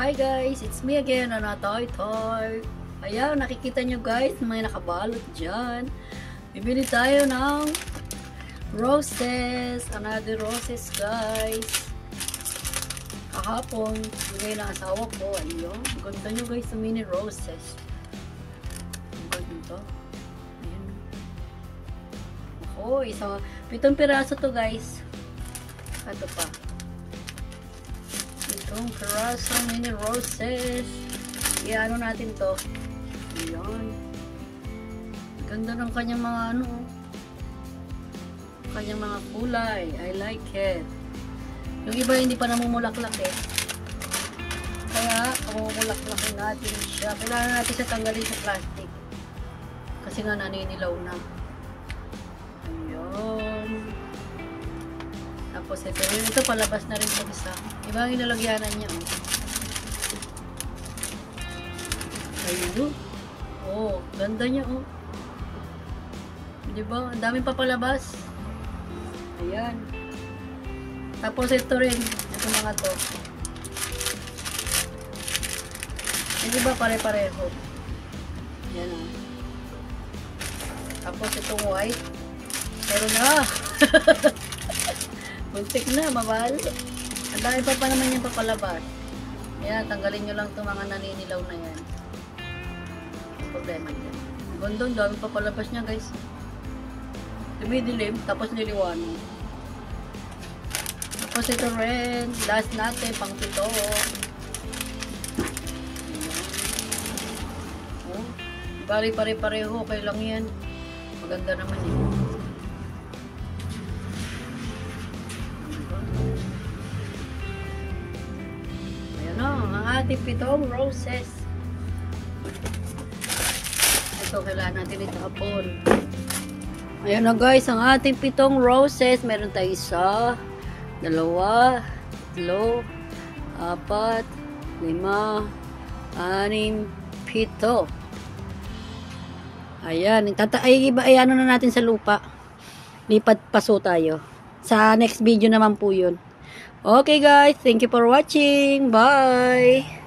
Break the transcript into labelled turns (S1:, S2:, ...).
S1: Hi guys, it's me again, Toy Toy. Ayan, nakikita nyo guys, may nakabalot dyan. Bibili tayo ng roses, another roses guys. Kahapon, bigay ng asawa ko, ayun. Ganda nyo guys, sa mini roses. Ang ganda. Ayan. Ako, 7 piraso to guys. Ito pa. 7 piraso mini roses. Iano natin to. Ayan. Ganda ng kanyang mga kanyang mga kulay. I like it. Yung iba hindi pa namumulaklak eh. Kaya, mamumulaklakin natin siya. Kailangan natin siya tanggalin sa plastic. Kasi nga naninilaw na. Ayan. Tapos ito palabas na rin po isa. Iba ang inalagyanan niya. Ayun. Oh, ganda niya oh. Diba? Ang daming papalabas. Ayan. Tapos ito rin. Ito mga to. Hindi ba pare-pareho? Ayan oh. Tapos itong white. Meron na. Buntik na, mabal. Ang dami pa naman yung papalabas. Ayan, tanggalin nyo lang itong mga naninilaw na yan. Problema yan. Gandun, dami papalabas niya guys. Dumidilim, tapos niliwanag. Tapos ito rin, last natin, pang 7. Oh, bali pare-pareho, okay lang yan. Maganda naman eh. Ayan o, ang ating 7 roses. Ito, kailangan natin itapon. Ayan na guys, ang ating 7 roses. Meron tayo 1, 2, 3, 4, 5, 6, 6, 7. Ayan, ano na natin sa lupa. Lipat paso tayo. Sa next video naman po yun. Okay guys, thank you for watching. Bye!